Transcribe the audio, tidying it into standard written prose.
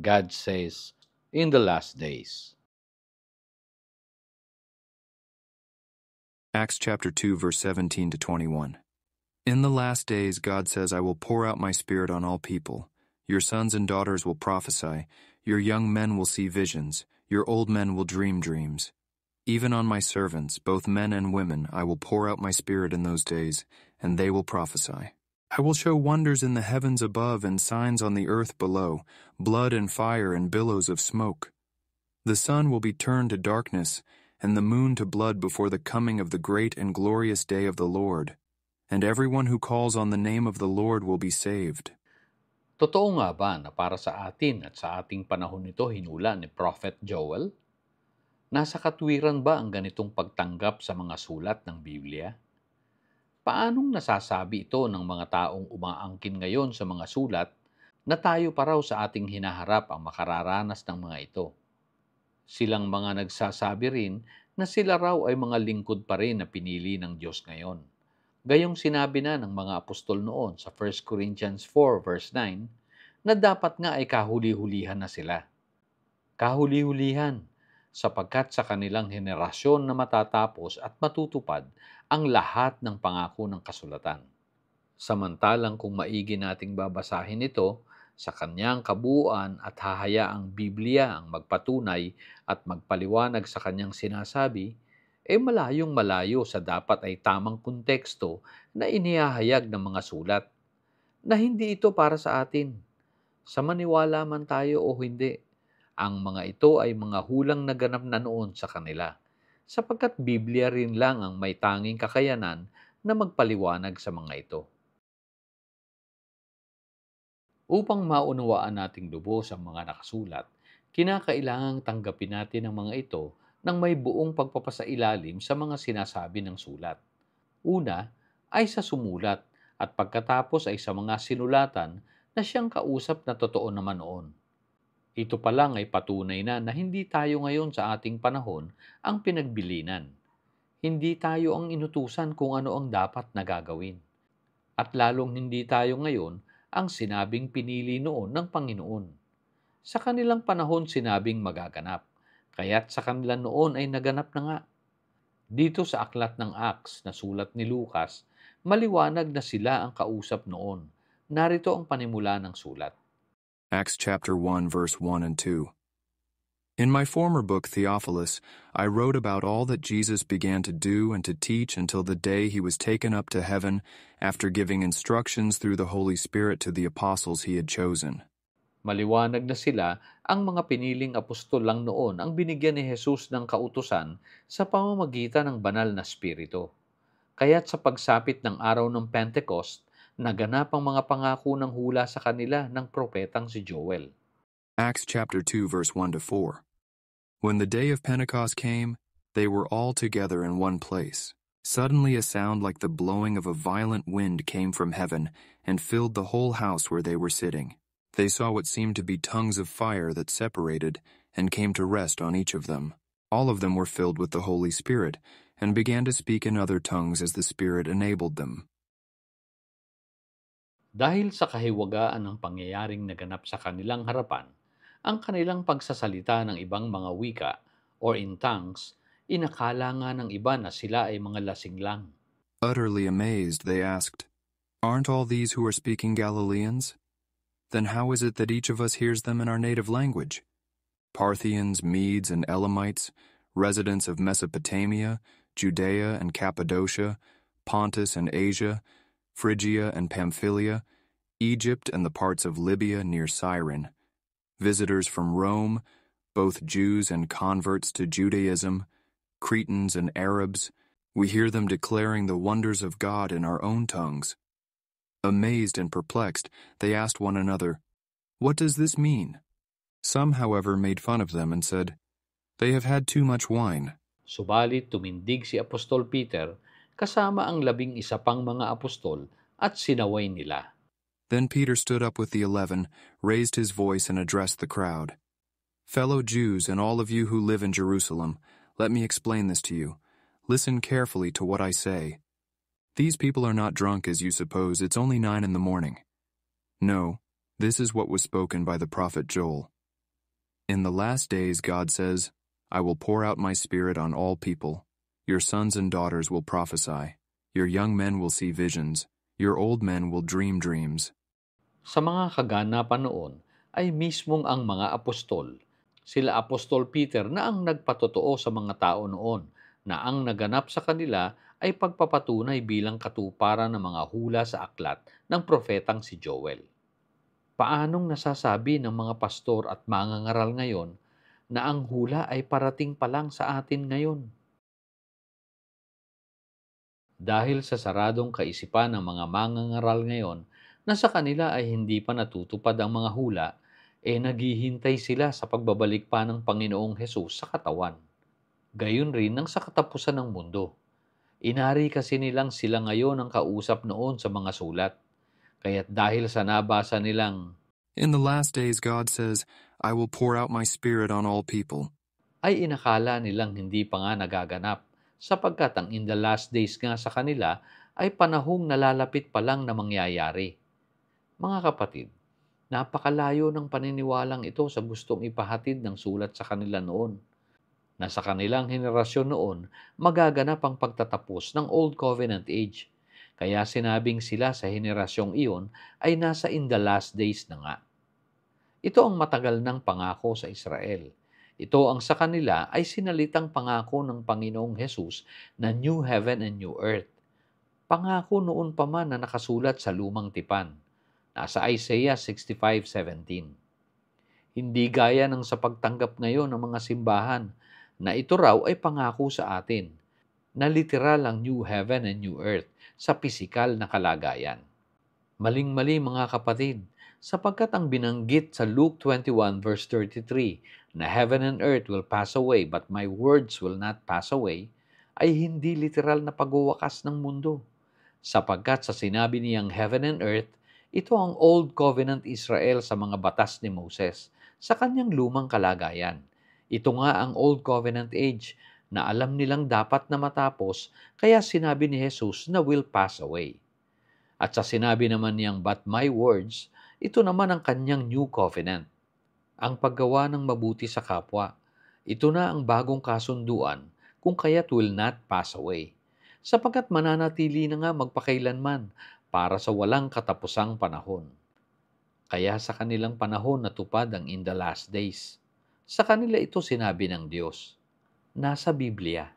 God says in the last days. Acts chapter 2, verse 17 to 21. In the last days, God says, I will pour out my Spirit on all people. Your sons and daughters will prophesy. Your young men will see visions. Your old men will dream dreams. Even on my servants, both men and women, I will pour out my Spirit in those days, and they will prophesy. I will show wonders in the heavens above and signs on the earth below, blood and fire and billows of smoke. The sun will be turned to darkness, and the moon to blood before the coming of the great and glorious day of the Lord. And everyone who calls on the name of the Lord will be saved. Totoo nga ba na para sa atin at sa ating panahon nito hinula ni Prophet Joel? Nasa katwiran ba ang ganitong pagtanggap sa mga sulat ng Biblia? Paanong nasasabi ito ng mga taong umaangkin ngayon sa mga sulat na tayo pa raw sa ating hinaharap ang makararanas ng mga ito? Silang mga nagsasabi rin na sila raw ay mga lingkod pa rin na pinili ng Diyos ngayon. Gayong sinabi na ng mga apostol noon sa 1 Corinthians 4 verse 9 na dapat nga ay kahuli-hulihan na sila. Kahuli-hulihan sapagkat sa kanilang henerasyon na matatapos at matutupad ang lahat ng pangako ng kasulatan. Samantalang kung maigi nating babasahin ito sa kanyang kabuuan at hahayaang Biblia ang magpatunay at magpaliwanag sa kanyang sinasabi, malayong malayo sa dapat ay tamang konteksto na inihahayag ng mga sulat, na hindi ito para sa atin. Sa maniwala man tayo o hindi, ang mga ito ay mga hulang naganap na noon sa kanila, sapagkat Biblia rin lang ang may tanging kakayanan na magpaliwanag sa mga ito. Upang maunawaan nating lubos ang mga nakasulat, kinakailangang tanggapin natin ang mga ito nang may buong pagpapasailalim sa mga sinasabi ng sulat. Una ay sa sumulat at pagkatapos ay sa mga sinulatan na siyang kausap na totoo naman noon. Ito pa lang ay patunay na hindi tayo ngayon sa ating panahon ang pinagbilinan. Hindi tayo ang inutusan kung ano ang dapat na gagawin. At lalong hindi tayo ngayon ang sinabing pinili noon ng Panginoon. Sa kanilang panahon sinabing magaganap. Kaya't sa kanila noon ay naganap na nga. Dito sa aklat ng Acts na sulat ni Lucas, maliwanag na sila ang kausap noon. Narito ang panimula ng sulat. Acts chapter 1, verse 1 and 2. In my former book, Theophilus, I wrote about all that Jesus began to do and to teach until the day he was taken up to heaven after giving instructions through the Holy Spirit to the apostles he had chosen. Maliwanag na sila, ang mga piniling apostol lang noon ang binigyan ni Jesus ng kautusan sa pamamagitan ng banal na spirito. Kaya't sa pagsapit ng araw ng Pentecost, naganap ang mga pangako ng hula sa kanila ng propetang si Joel. Acts chapter 2, verse 1 to 4. When the day of Pentecost came, they were all together in one place. Suddenly a sound like the blowing of a violent wind came from heaven and filled the whole house where they were sitting. They saw what seemed to be tongues of fire that separated and came to rest on each of them. All of them were filled with the Holy Spirit and began to speak in other tongues as the Spirit enabled them. Dahil sa kahiwagaan ng pangyayaring naganap sa kanilang harapan, ang kanilang pagsasalita ng ibang mga wika or in tongues, inakala nga ng iba na sila ay mga lasing lang. Utterly amazed, they asked, "Aren't all these who are speaking Galileans? Then how is it that each of us hears them in our native language? Parthians, Medes, and Elamites, residents of Mesopotamia, Judea and Cappadocia, Pontus and Asia, Phrygia and Pamphylia, Egypt and the parts of Libya near Cyrene, visitors from Rome, both Jews and converts to Judaism, Cretans and Arabs, we hear them declaring the wonders of God in our own tongues." Amazed and perplexed, they asked one another, "What does this mean?" Some, however, made fun of them and said, "They have had too much wine." Subalit tumindig si Apostol Peter kasama ang 11 pang mga apostol at sinaway nila. Then Peter stood up with the 11, raised his voice and addressed the crowd. "Fellow Jews and all of you who live in Jerusalem, let me explain this to you. Listen carefully to what I say. These people are not drunk as you suppose. It's only 9 in the morning. No, this is what was spoken by the prophet Joel. In the last days, God says, I will pour out my Spirit on all people. Your sons and daughters will prophesy. Your young men will see visions. Your old men will dream dreams. Sa mga kaganapan noon ay mismong ang mga apostol, sila Apostol Peter na ang nagpatotoo sa mga tao noon na ang naganap sa kanila ay pagpapatunay bilang katuparan ng mga hula sa aklat ng propetang si Joel. Paanong nasasabi ng mga pastor at mangangaral ngayon na ang hula ay parating pa lang sa atin ngayon? Dahil sa saradong kaisipan ng mga mangangaral ngayon na sa kanila ay hindi pa natutupad ang mga hula, naghihintay sila sa pagbabalik pa ng Panginoong Hesus sa katawan. Gayon rin ang sa katapusan ng mundo. Inari kasi nilang sila ngayon ang kausap noon sa mga sulat. Kaya't dahil sa nabasa nilang In the last days, God says, I will pour out my Spirit on all people. ay inakala nilang hindi pa nga nagaganap sapagkat ang in the last days nga sa kanila ay panahong nalalapit pa lang na mangyayari. Mga kapatid, napakalayo ng paniniwalang ito sa gustong ipahatid ng sulat sa kanila noon. Na sa kanilang henerasyon noon, magaganap ang pagtatapos ng Old Covenant Age. Kaya sinabing sila sa henerasyong iyon ay nasa in the last days na nga. Ito ang matagal ng pangako sa Israel. Ito ang sa kanila ay sinalitang pangako ng Panginoong Hesus na new heaven and new earth. Pangako noon pa man na nakasulat sa lumang tipan. Nasa Isaiah 65:17. Hindi gaya ng sa pagtanggap ngayon ng mga simbahan na ito raw ay pangako sa atin na literal ang new heaven and new earth sa pisikal na kalagayan. Maling-mali mga kapatid, sapagkat ang binanggit sa Luke 21 verse 33 na heaven and earth will pass away but my words will not pass away ay hindi literal na pagwawakas ng mundo. Sapagkat sa sinabi niyang heaven and earth, ito ang Old Covenant Israel sa mga batas ni Moses sa kanyang lumang kalagayan. Ito nga ang Old Covenant Age na alam nilang dapat na matapos kaya sinabi ni Jesus na will pass away. At sa sinabi naman niyang but my words, ito naman ang kanyang new covenant. Ang paggawa ng mabuti sa kapwa. Ito na ang bagong kasunduan kung kaya't will not pass away. Sapagkat mananatili na nga magpakailanman para sa walang katapusang panahon. Kaya sa kanilang panahon natupad ang in the last days. Sa kanila ito sinabi ng Diyos. Nasa Biblia.